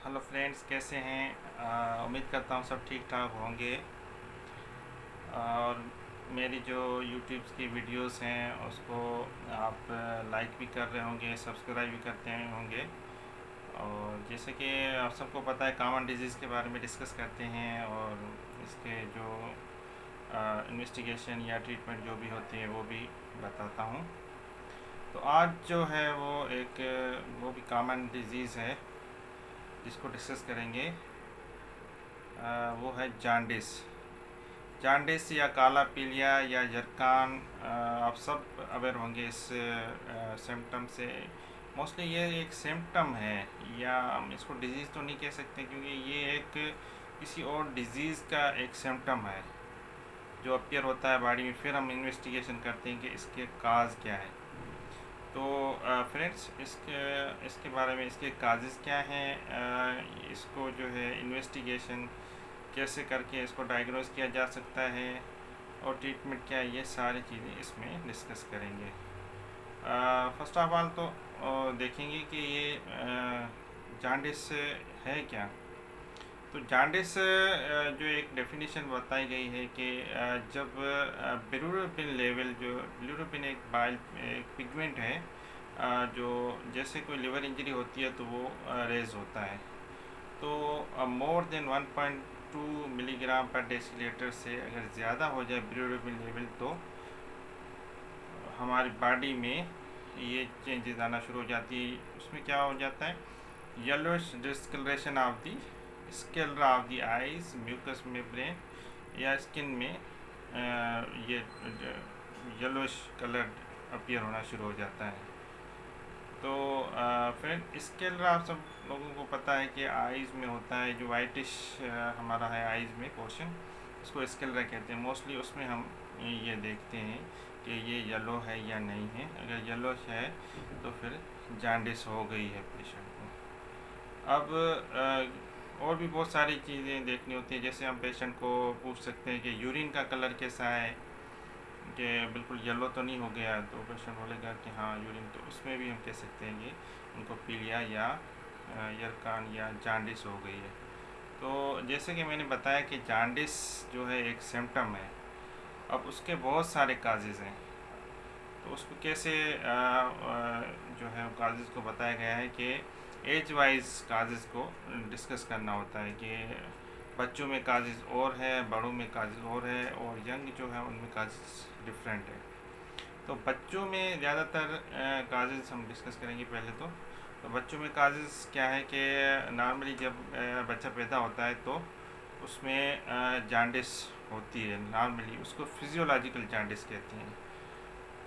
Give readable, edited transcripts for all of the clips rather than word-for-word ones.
Hello friends, कैसे हैं? उम्मीद करता हूँ सब ठीक ठाक होंगे। और मेरी जो यूट्यूब की वीडियोस हैं उसको आप लाइक भी कर रहे होंगे, सब्सक्राइब भी करते होंगे। और जैसे कि आप सबको पता है, कॉमन डिजीज़ के बारे में डिस्कस करते हैं और इसके जो इन्वेस्टिगेशन या ट्रीटमेंट जो भी होती है वो भी बताता हूँ। तो आज जो है वो भी कॉमन डिजीज़ है जिसको डिस्कस करेंगे। वो है जान्डिस। जान्डिस या काला पीलिया या जरकान, आप सब अवेयर होंगे इस सिम्टम से। मोस्टली ये एक सिम्टम है, या हम इसको डिजीज़ तो नहीं कह सकते क्योंकि ये एक किसी और डिजीज़ का एक सिम्टम है जो अपीयर होता है बॉडी में। फिर हम इन्वेस्टिगेशन करते हैं कि इसके काज क्या है। तो फ्रेंड्स, इसके बारे में इसके काजेज़ क्या हैं, इसको जो है इन्वेस्टिगेशन कैसे करके इसको डायग्नोज किया जा सकता है और ट्रीटमेंट क्या है, ये सारी चीज़ें इसमें डिस्कस करेंगे। फर्स्ट ऑफ ऑल तो देखेंगे कि ये जान्डिस है क्या। तो जान्डिस जो एक डेफिनेशन बताई गई है कि जब बिलिरुबिन लेवल, जो बिलिरुबिन एक पिगमेंट है, जो जैसे कोई लिवर इंजरी होती है तो वो रेज होता है। तो मोर देन 1.2 मिलीग्राम पर डेसीलीटर से अगर ज़्यादा हो जाए बिलिरुबिन लेवल, तो हमारी बॉडी में ये चेंजेस आना शुरू हो जाती है। उसमें क्या हो जाता है, yellowish discolouration of the sclera of the eyes, mucous membrane या स्किन में ये येलोइश कलर अपीयर होना शुरू हो जाता है। तो फ्रेंड, स्केलरा आप सब लोगों को पता है कि आइज़ में होता है, जो वाइटिश हमारा है आइज़ में पोर्शन, उसको स्केलरा कहते हैं। मोस्टली उसमें हम ये देखते हैं कि ये येलो है या नहीं है। अगर येलो है तो फिर जान्डिस हो गई है पेशेंट को। अब और भी बहुत सारी चीज़ें देखनी होती हैं। जैसे हम पेशेंट को पूछ सकते हैं कि यूरिन का कलर कैसा है, कि बिल्कुल येलो तो नहीं हो गया, तो पेशेंट बोलेगा कि हाँ यूरिन, तो उसमें भी हम कह सकते हैं कि उनको पीलिया या यरकान या जान्डिस हो गई है। तो जैसे कि मैंने बताया कि जान्डिस जो है एक सिम्टम है। अब उसके बहुत सारे काजेज़ हैं, तो उसको कैसे जो है काजेज़ को बताया गया है कि एज वाइज काजेज़ को डिस्कस करना होता है कि बच्चों में काजेज़ और है, बड़ों में काजेज़ और है, और यंग जो है उनमें काजेज़ डिफरेंट है। तो बच्चों में ज़्यादातर काजेज़ हम डिस्कस करेंगे पहले। तो बच्चों में काजेज़ क्या है कि नॉर्मली जब बच्चा पैदा होता है तो उसमें जान्डिस होती है। नॉर्मली उसको फिजियोलॉजिकल जान्डिस कहते हैं।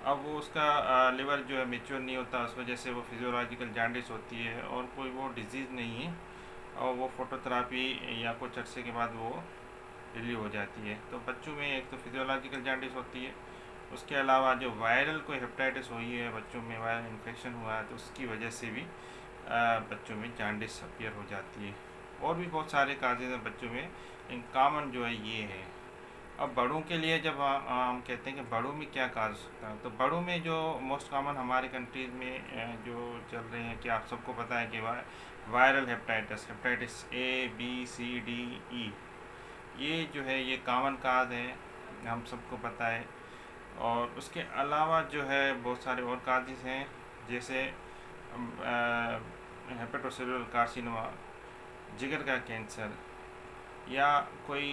अब वो उसका लिवर जो है मेच्योर नहीं होता, उस वजह से वो फिजियोलॉजिकल जान्डिस होती है, और कोई वो डिजीज़ नहीं है, और वो फोटोथेरापी या कुछ अर्से के बाद वो रिलीव हो जाती है। तो बच्चों में एक तो फिजियोलॉजिकल जान्डिस होती है, उसके अलावा जो वायरल कोई हेपेटाइटिस हुई है बच्चों में, वायरल इन्फेक्शन हुआ है, तो उसकी वजह से भी बच्चों में जान्डिस अपीयर हो जाती है। और भी बहुत सारे काजेज़ हैं बच्चों में, इन कॉमन जो है ये है। अब बड़ों के लिए जब हम कहते हैं कि बड़ों में क्या काज हो सकता है, तो बड़ों में जो मोस्ट कॉमन हमारे कंट्रीज़ में जो चल रहे हैं, कि आप सबको पता है कि viral hepatitis, hepatitis A B C D E, ये जो है ये कॉमन काज है, हम सबको पता है। और उसके अलावा जो है बहुत सारे और काजेज़ हैं, जैसे हेपेटोसेलुलर कार्सिनोमा, जिगर का कैंसर, या कोई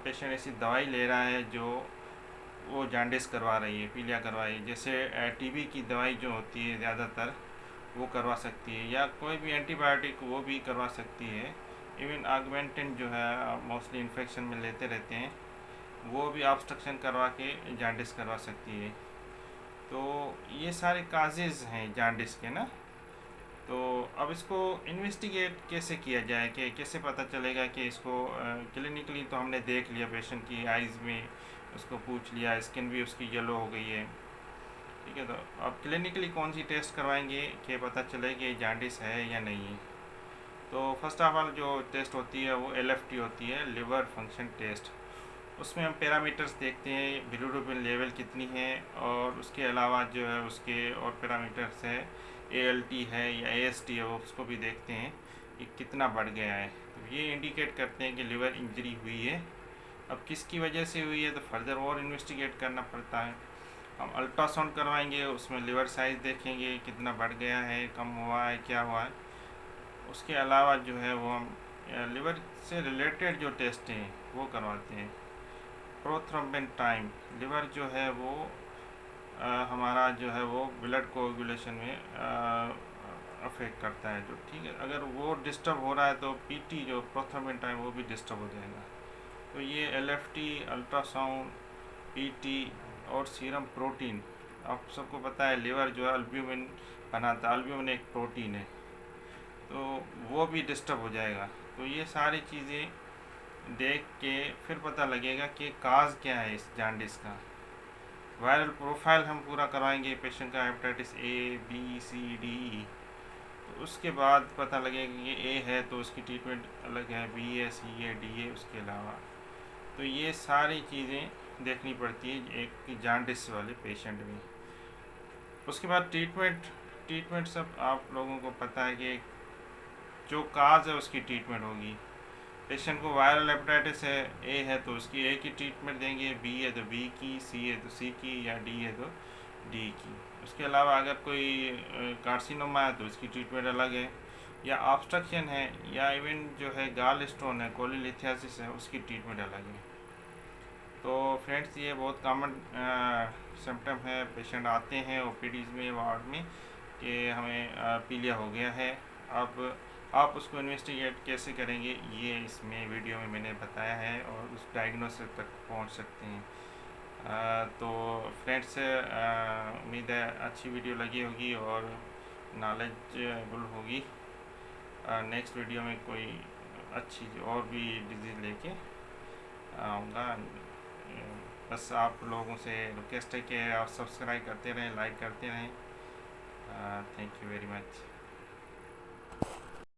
पेशेंट ऐसी दवाई ले रहा है जो वो जान्डिस करवा रही है, पीलिया करवा रही है। जैसे टीबी की दवाई जो होती है ज़्यादातर वो करवा सकती है, या कोई भी एंटीबायोटिक वो भी करवा सकती है। इवन ऑगमेंटेन जो है मोस्टली इन्फेक्शन में लेते रहते हैं, वो भी ऑब्स्ट्रक्शन करवा के जान्डिस करवा सकती है। तो ये सारे काजेज़ हैं जान्डिस के ना। तो अब इसको इन्वेस्टिगेट कैसे किया जाए, कि कैसे पता चलेगा कि इसको क्लिनिकली तो हमने देख लिया पेशेंट की आइज़ में, उसको पूछ लिया, स्किन भी उसकी येलो हो गई है, ठीक है। तो अब क्लिनिकली कौन सी टेस्ट करवाएंगे कि पता चले कि जान्डिस है या नहीं है। तो फर्स्ट ऑफ ऑल जो टेस्ट होती है वो LFT होती है, लिवर फंक्शन टेस्ट। उसमें हम पैरामीटर्स देखते हैं, बिलिरुबिन लेवल कितनी है, और उसके अलावा जो है उसके और पैरामीटर्स है, ALT है या AST है, वो उसको भी देखते हैं। ये कितना बढ़ गया है। तो ये इंडिकेट करते हैं कि लिवर इंजरी हुई है। अब किसकी वजह से हुई है तो फर्दर और इन्वेस्टिगेट करना पड़ता है। हम अल्ट्रासाउंड करवाएंगे, उसमें लिवर साइज़ देखेंगे कितना बढ़ गया है, कम हुआ है, क्या हुआ है। उसके अलावा जो है वो हम लिवर से रिलेटेड जो टेस्ट हैं वो करवाते हैं। प्रोथ्रोम्बिन टाइम, लिवर जो है वो हमारा जो है वो ब्लड कोagulation में अफेक्ट करता है जो, ठीक है। अगर वो डिस्टर्ब हो रहा है तो पीटी जो प्रोथ्रोम्बिन टाइम वो भी डिस्टर्ब हो जाएगा। तो ये एलएफटी, अल्ट्रासाउंड, पीटी और सीरम प्रोटीन, आप सबको पता है लिवर जो है अल्ब्यूमिन बनाता है, अल्ब्यूमिन एक प्रोटीन है, तो वो भी डिस्टर्ब हो जाएगा। तो ये सारी चीज़ें देख के फिर पता लगेगा कि काज क्या है इस जॉन्डिस का। वायरल प्रोफाइल हम पूरा करवाएंगे पेशेंट का, hepatitis A B C D E. तो उसके बाद पता लगेगा कि ए है तो उसकी ट्रीटमेंट अलग है, बी है, सी है, डी है उसके अलावा। तो ये सारी चीज़ें देखनी पड़ती है एक जॉन्डिस वाले पेशेंट में। उसके बाद ट्रीटमेंट सब आप लोगों को पता है कि जो काज है उसकी ट्रीटमेंट होगी। पेशेंट को वायरल हेपेटाइटिस है, ए है तो उसकी ए की ट्रीटमेंट देंगे, बी है तो बी की, सी है तो सी की, या डी है तो डी की। उसके अलावा अगर कोई कार्सिनोमा है तो उसकी ट्रीटमेंट अलग है, या ऑब्स्ट्रक्शन है, या इवन जो है गाल स्टोन है, कोलिलिथियासिस है, उसकी ट्रीटमेंट अलग है। तो फ्रेंड्स ये बहुत कॉमन सिम्टम है, पेशेंट आते हैं ओपीडीज़ में, वार्ड में, कि हमें पीलिया हो गया है। अब आप उसको इन्वेस्टिगेट कैसे करेंगे ये इसमें वीडियो में मैंने बताया है, और उस डायग्नोसिस तक पहुंच सकते हैं। तो फ्रेंड्स उम्मीद है अच्छी वीडियो लगी होगी और नॉलेजबल होगी। नेक्स्ट वीडियो में कोई अच्छी और भी डिजीज़ लेके आऊँगा। बस आप लोगों से रिक्वेस्ट है कि आप सब्सक्राइब करते रहें, लाइक करते रहें। Thank you very much.